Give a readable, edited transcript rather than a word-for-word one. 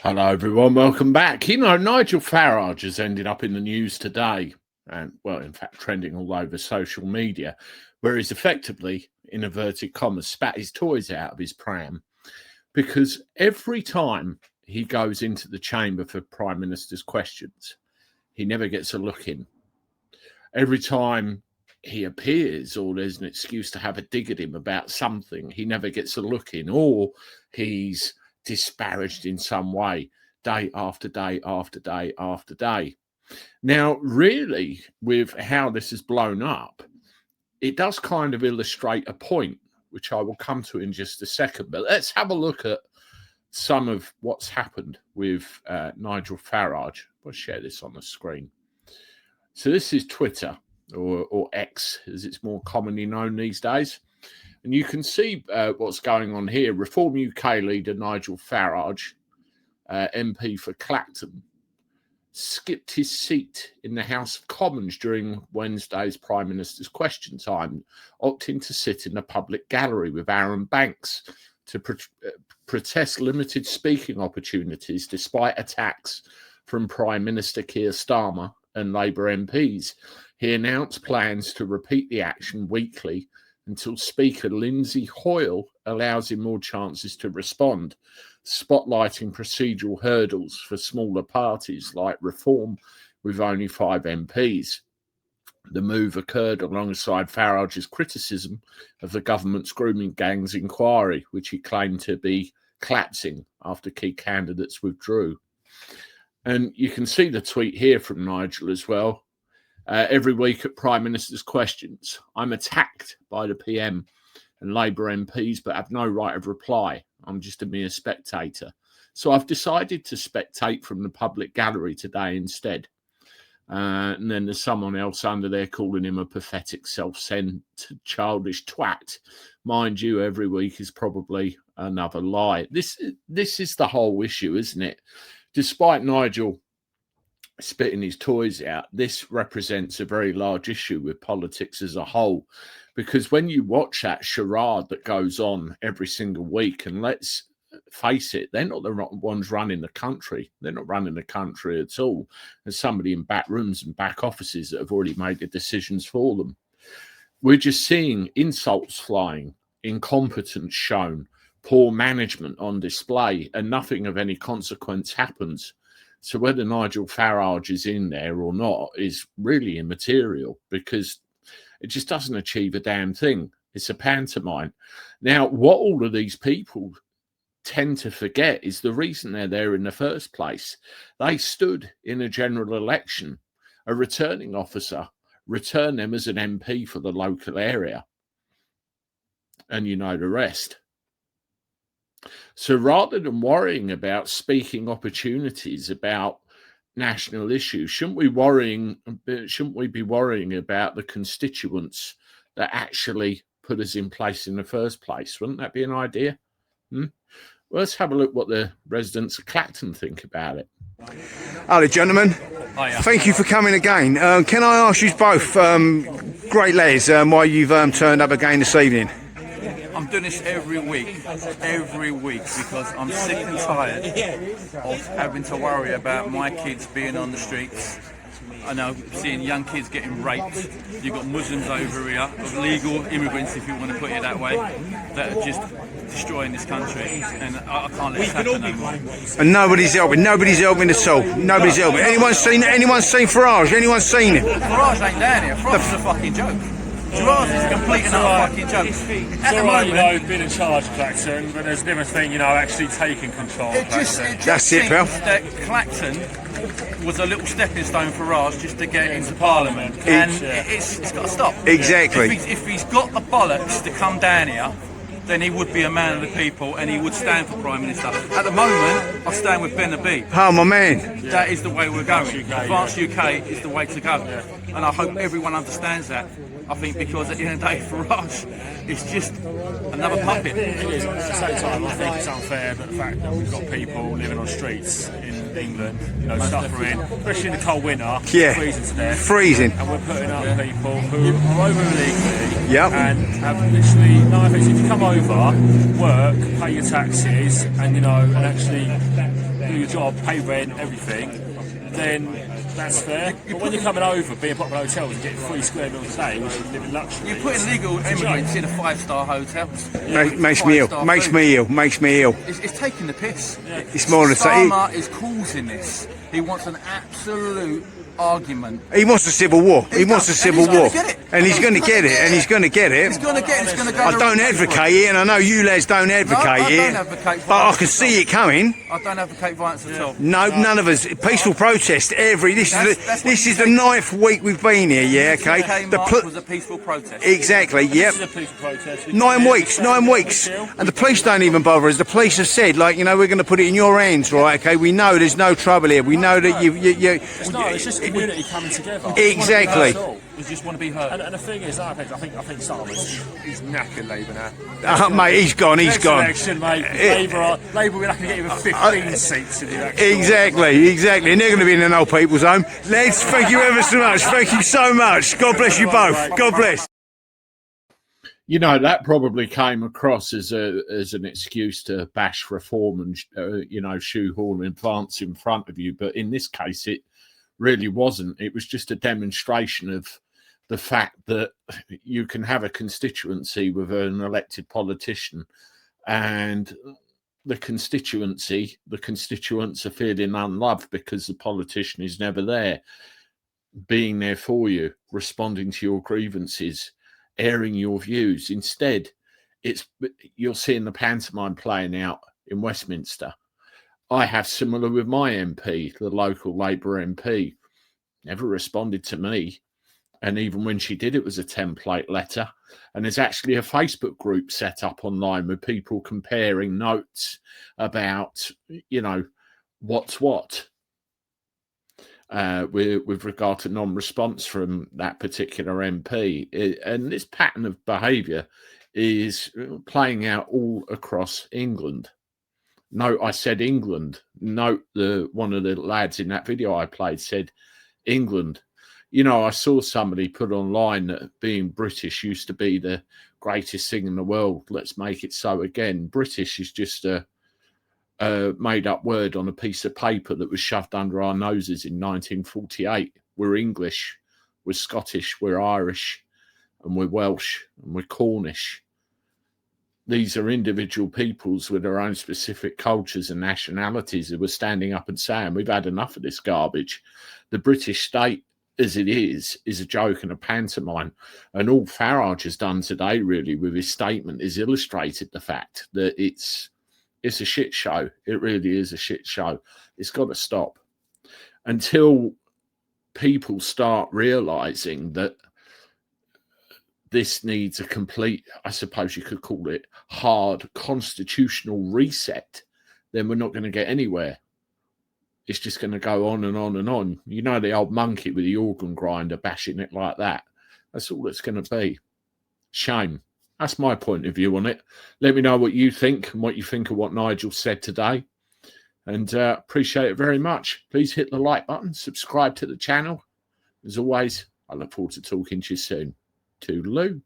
Hello, everyone. Welcome back. Nigel Farage has ended up in the news today, and, well, in fact, trending all over social media, where he's effectively, in inverted commas, spat his toys out of his pram, because every time he goes into the chamber for Prime Minister's questions, he never gets a look in. Every time he appears, or there's an excuse to have a dig at him about something, he never gets a look in, or he's disparaged in some way, day after day after day after day. Now, really, with how this has blown up, it does kind of illustrate a point, which I will come to in just a second. But let's have a look at some of what's happened with Nigel Farage. I'll share this on the screen. So this is Twitter, or X, as it's more commonly known these days. And you can see what's going on here. Reform UK leader Nigel Farage, MP for Clacton, skipped his seat in the House of Commons during Wednesday's Prime Minister's question time, opting to sit in the public gallery with Aaron Banks to protest limited speaking opportunities despite attacks from Prime Minister Keir Starmer and Labour MPs. He announced plans to repeat the action weekly until Speaker Lindsay Hoyle allows him more chances to respond, spotlighting procedural hurdles for smaller parties like Reform with only 5 MPs. The move occurred alongside Farage's criticism of the government's grooming gangs inquiry, which he claimed to be collapsing after key candidates withdrew. And you can see the tweet here from Nigel as well. Every week at Prime Minister's questions, I'm attacked by the PM and Labour MPs, but have no right of reply. I'm just a mere spectator. So I've decided to spectate from the public gallery today instead. And then there's someone else under there calling him a pathetic, self-centered, childish twat. Mind you, every week is probably another lie. This is the whole issue, isn't it? Despite Nigel spitting his toys out, this represents a very large issue with politics as a whole, because when you watch that charade that goes on every single week, and let's face it, they're not the ones running the country. They're not running the country at all. There's somebody in back rooms and back offices that have already made the decisions for them. We're just seeing insults flying, incompetence shown, poor management on display, and nothing of any consequence happens. So whether Nigel Farage is in there or not is really immaterial, because it just doesn't achieve a damn thing. It's a pantomime. Now, what all of these people tend to forget is the reason they're there in the first place. They stood in a general election. A returning officer returned them as an MP for the local area. And you know the rest. So rather than worrying about speaking opportunities about national issues, shouldn't we be worrying about the constituents that actually put us in place in the first place? Wouldn't that be an idea? Well, let's have a look what the residents of Clacton think about it. Hello, gentlemen. Hiya. Thank you for coming again. Can I ask you both, great lads, why you've turned up again this evening? I'm doing this every week, because I'm sick and tired of having to worry about my kids being on the streets. I know, seeing young kids getting raped. You've got Muslims over here, illegal immigrants, if you want to put it that way, that are just destroying this country, and I can't let this happen no more. And nobody's helping at all. Nobody's helping. Anyone seen Farage? Anyone seen him? Farage ain't down here. Farage is a fucking joke. Farage is a complete and utter fucking joke. It's all right, being in charge of Clacton, but there's a different thing, actually taking control of Clacton. That's it, pal. That Clacton was a little stepping stone for Farage just to get into Parliament, and it's got to stop. Exactly. If he's got the bollocks to come down here, then he would be a man of the people and he would stand for Prime Minister. At the moment, I stand with Ben the Bee. Oh, my man. That is the way we're going. Advanced UK is the way to go. And I hope everyone understands that. I think because at the end of the day, Farage is just another puppet. It is. At the same time, I think it's unfair that the fact that we've got people living on streets in England, suffering, especially in the cold winter, freezing to death. Freezing. And we're putting up people who are over illegally and have literally no effect. If you come over, work, pay your taxes, and and actually do your job, pay rent, everything, then that's fair. But when you're coming over, being popular hotels and getting 3 square meals a day, which is living luxury. You're putting legal immigrants in a 5-star hotel. Makes me ill. Makes me ill. Makes me ill. It's taking the piss. Yeah. It's more than Starmer is causing this. He wants an absolute argument. He wants a civil war. He wants a civil war. And he's going to get it. And he's going to get it. He's going to get it. It's going to go. I don't advocate it, and I know you lads don't advocate it. But I can see it coming. I don't advocate violence at all. No, none of us. Peaceful protest. This is the 9th week we've been here. Yeah, okay. The march was a peaceful protest. Exactly. Yep. 9 weeks. 9 weeks. And the police don't even bother us. The police have said, like, you know, we're going to put it in your hands, right? Okay. We know there's no trouble here. We know that it's just community coming together. Exactly. We just want to be heard. And the thing is, I think Starmer's he's knackered Labour now. Mate, he's gone. He's gone. Election, mate. Labour we're not going to get even 15 seats in the election. Exactly. And they're going to be in an old people's home. Lads, thank you ever so much. Thank you so much. God bless you both. God bless. You know, that probably came across as an excuse to bash reform and, shoehorn advance in front of you. But in this case, it really wasn't. It was just a demonstration of the fact that you can have a constituency with an elected politician and the constituents are feeling unloved because the politician is never there, being there for you, responding to your grievances, airing your views. Instead, you're seeing the pantomime playing out in Westminster. I have similar with my MP, the local Labour MP. Never responded to me. And even when she did, it was a template letter. And there's actually a Facebook group set up online with people comparing notes about, what's what with regard to non-response from that particular MP. And this pattern of behaviour is playing out all across England. Note I said England. Note one of the lads in that video I played said England. I saw somebody put online that being British used to be the greatest thing in the world. Let's make it so again. British is just a made-up word on a piece of paper that was shoved under our noses in 1948. We're English, we're Scottish, we're Irish, and we're Welsh, and we're Cornish. These are individual peoples with their own specific cultures and nationalities who were standing up and saying, we've had enough of this garbage. The British state, as it is a joke and a pantomime. And all Farage has done today, really, with his statement, is illustrated the fact that it's a shit show. It really is a shit show. It's got to stop. Until people start realising that this needs a complete, I suppose you could call it, hard constitutional reset, then we're not going to get anywhere. It's just going to go on and on and on. The old monkey with the organ grinder bashing it like that. That's all it's going to be. Shame. That's my point of view on it. Let me know what you think and what you think of what Nigel said today. And appreciate it very much. Please hit the like button, subscribe to the channel. As always, I look forward to talking to you soon. Toodaloo.